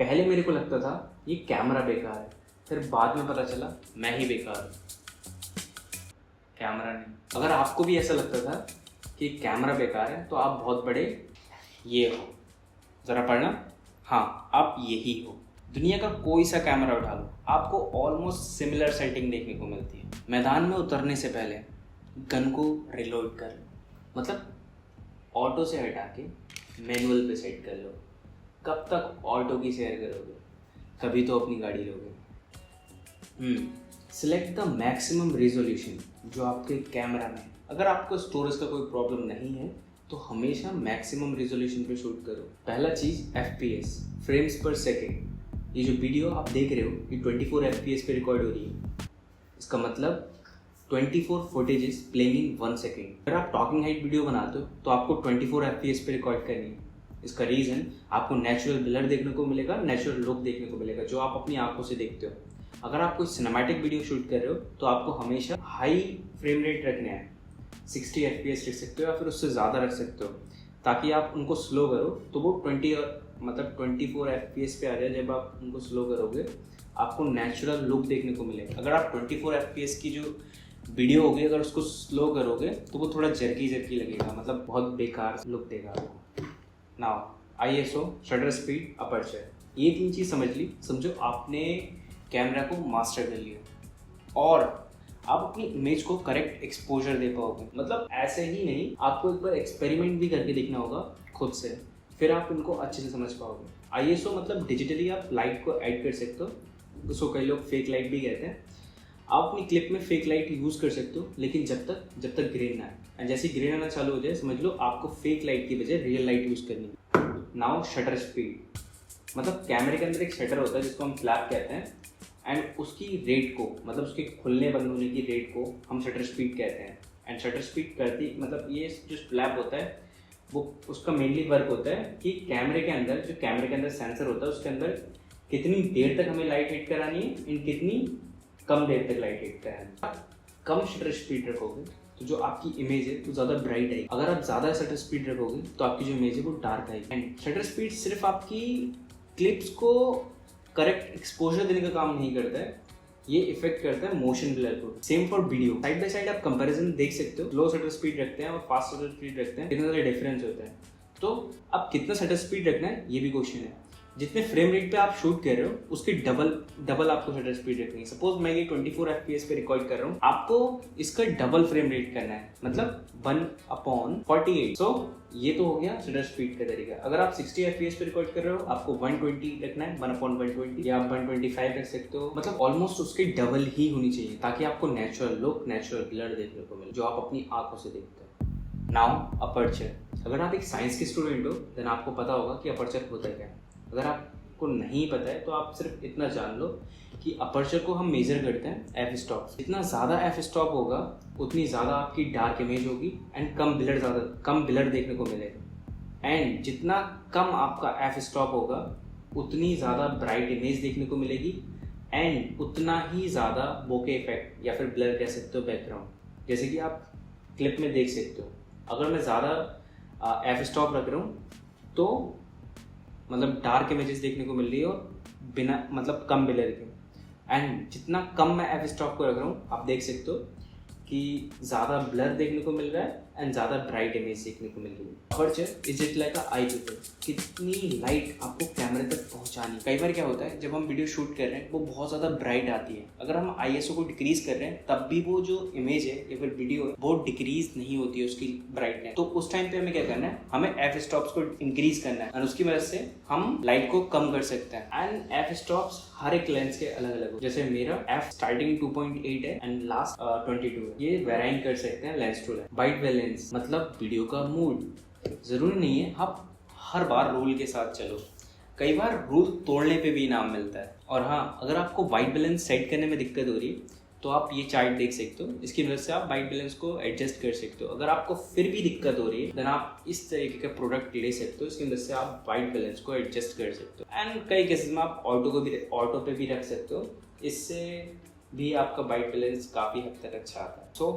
पहले मेरे को लगता था ये कैमरा बेकार है, फिर बाद में पता चला मैं ही बेकार हूँ, कैमरा नहीं। अगर आपको भी ऐसा लगता था कि कैमरा बेकार है तो आप बहुत बड़े ये हो, ज़रा पढ़ना। हाँ, आप यही हो। दुनिया का कोई सा कैमरा उठा लो, आपको ऑलमोस्ट सिमिलर सेटिंग देखने को मिलती है। मैदान में उतरने से पहले गन को रिलोड कर लो, मतलब ऑटो से हटा के मैनुअल पे सेट कर लो। कब तक ऑटो की शेयर करोगे, कभी तो अपनी गाड़ी लोगे। सिलेक्ट द मैक्सिमम रेजोल्यूशन जो आपके कैमरा में है। अगर आपको स्टोरेज का कोई प्रॉब्लम नहीं है तो हमेशा मैक्सिमम रेजोल्यूशन पे शूट करो। पहला चीज़ FPS, फ्रेम्स पर सेकेंड। ये जो वीडियो आप देख रहे हो ये 24 FPS पे रिकॉर्ड हो रही है। इसका मतलब 24 फुटेजेस प्लेइंग इन 1 सेकेंड। अगर आप टॉकिंग हाइट वीडियो बनाते हो तो आपको 24 FPS पे रिकॉर्ड करनी है। इसका रीज़न आपको नेचुरल ब्लर देखने को मिलेगा, नेचुरल लुक देखने को मिलेगा जो आप अपनी आंखों से देखते हो। अगर आप कोई सिनेमैटिक वीडियो शूट कर रहे हो तो आपको हमेशा हाई फ्रेम रेट रखना है। 60 FPS रख सकते हो या फिर उससे ज़्यादा रख सकते हो, ताकि आप उनको स्लो करो तो वो 24 FPS पे आ जाए। जब आप उनको स्लो करोगे आपको नेचुरल लुक देखने को मिलेगा। अगर आप 24 FPS की जो वीडियो होगी अगर उसको स्लो करोगे तो वो थोड़ा जर्की लगेगा, मतलब बहुत बेकार लुक देगा आपको। Now ISO, shutter speed, aperture, ये 3 चीज़ समझ ली। समझो आपने कैमरा को मास्टर कर लिया और आप अपनी इमेज को करेक्ट एक्सपोजर दे पाओगे। मतलब ऐसे ही नहीं, आपको एक बार एक्सपेरिमेंट भी करके देखना होगा खुद से, फिर आप इनको अच्छे से समझ पाओगे। ISO मतलब डिजिटली आप लाइट को ऐड कर सकते हो, उसको कई लोग फेक लाइट भी कहते हैं। आप अपनी क्लिप में फेक लाइट यूज़ कर सकते हो, लेकिन जब तक ग्रेन ना आए। एंड जैसे ग्रेन आना चालू हो जाए समझ लो आपको फेक लाइट की बजाय रियल लाइट यूज़ करनी है। नाउ शटर स्पीड, मतलब कैमरे के अंदर एक शटर होता है जिसको हम फ्लैप कहते हैं, एंड उसकी रेट को, मतलब उसके खुलने बंद होने की रेट को हम शटर स्पीड कहते हैं। एंड शटर स्पीड करती, मतलब ये जो फ्लैप होता है वो उसका मेनली वर्क होता है कि कैमरे के अंदर सेंसर होता है, उसके अंदर कितनी देर तक हमें लाइट हिट करानी है, इन कितनी कम देर तक लाइट हिट करानी है। कम शटर स्पीड रखोगे तो जो आपकी इमेज है वो ज़्यादा ब्राइट आएगी। अगर आप ज़्यादा शटर स्पीड रखोगे तो आपकी जो इमेज है वो डार्क आएगी। एंड शटर स्पीड सिर्फ आपकी क्लिप्स को करेक्ट एक्सपोजर देने का काम नहीं करता है, ये इफेक्ट करता है मोशन ब्लर को। Same for video, side by side आप कंपैरिजन देख सकते हो। लो शटर स्पीड रखते हैं और फास्ट शटर स्पीड रखते हैं, कितना ज़्यादा डिफरेंस होता है। तो अब कितना शटर स्पीड रखना है ये भी क्वेश्चन है। जितने फ्रेम रेट पे आप शूट कर रहे हो उसके डबल आपको शटर स्पीड रखनी है। सपोज मैं ये 24 FPS पे रिकॉर्ड कर रहा हूँ, आपको इसका डबल फ्रेम रेट करना है, मतलब 1/48। सो ये तो हो गया शटर स्पीड का तरीका। अगर आप 60 FPS पे रिकॉर्ड कर रहे हो आपको 120 रखना है, 1/120, या आप 125 रख सकते हो। मतलब ऑलमोस्ट उसके डबल ही होनी चाहिए ताकि आपको नेचुरल लुक, नेचुरल ब्लर देखने को मिले जो आप अपनी आंखों से देखते हो। नाउ अपर्चर, अगर आप एक साइंस के स्टूडेंट हो देन आपको पता होगा कि अपर्चर होता क्या है। अगर आपको नहीं पता है तो आप सिर्फ इतना जान लो कि अपर्चर को हम मेजर करते हैं f स्टॉप। जितना ज़्यादा f स्टॉप होगा उतनी ज़्यादा आपकी डार्क इमेज होगी एंड कम ब्लर देखने को मिलेगा। एंड जितना कम आपका f स्टॉप होगा उतनी ज़्यादा ब्राइट इमेज देखने को मिलेगी एंड उतना ही ज़्यादा बोके इफेक्ट या फिर ब्लर कह सकते हो बैकग्राउंड, जैसे कि आप क्लिप में देख सकते हो। अगर मैं ज़्यादा f स्टॉप रख रहा हूँ तो मतलब डार्क इमेजेस देखने को मिल रही है और बिना मतलब कम ब्लर के। एंड जितना कम मैं f स्टॉप को रख रहा हूँ आप देख सकते हो कि ज़्यादा ब्लर देखने को मिल रहा है एंड ज़्यादा ब्राइट इमेज देखने को मिल रही है। Aperture is it like I people, कितनी लाइट आपको कैमरे तक पहुंचानी। कई बार क्या होता है जब हम वीडियो शूट कर रहे हैं वो बहुत ज़्यादा ब्राइट आती है, अगर हम ISO को डिक्रीज कर रहे हैं तब भी वो जो इमेज है या फिर वीडियो है वो डिक्रीज नहीं होती है उसकी ब्राइटनेस। तो उस टाइम पे हमें क्या करना है, हमें f स्टॉप्स को इंक्रीज करना है और उसकी वजह से हम लाइट को कम कर सकते हैं। एंड f स्टॉप्स हर एक लेंस के अलग अलग हो, जैसे मेरा f स्टार्टिंग 2.8 है एंड लास्ट 22 है। ये वेराइन कर सकते हैं lens to lens. White balance मतलब वीडियो का मूड, जरूरी नहीं है आप हर बार रूल के साथ चलो, कई बार रूल तोड़ने पे भी इनाम मिलता है। और हाँ, अगर आपको वाइट बैलेंस सेट करने में दिक्कत हो रही है तो आप ये चार्ट देख सकते हो, इसकी मदद से आप वाइट बैलेंस को एडजस्ट कर सकते हो। अगर आपको फिर भी दिक्कत हो रही है देन आप इस तरीके का प्रोडक्ट ले सकते हो, इसकी मदद से आप वाइट बैलेंस को एडजस्ट कर सकते हो। एंड कई केसेस में आप ऑटो पे भी रख सकते हो, इससे भी आपका वाइट बैलेंस काफ़ी हद तक अच्छा आता है। सो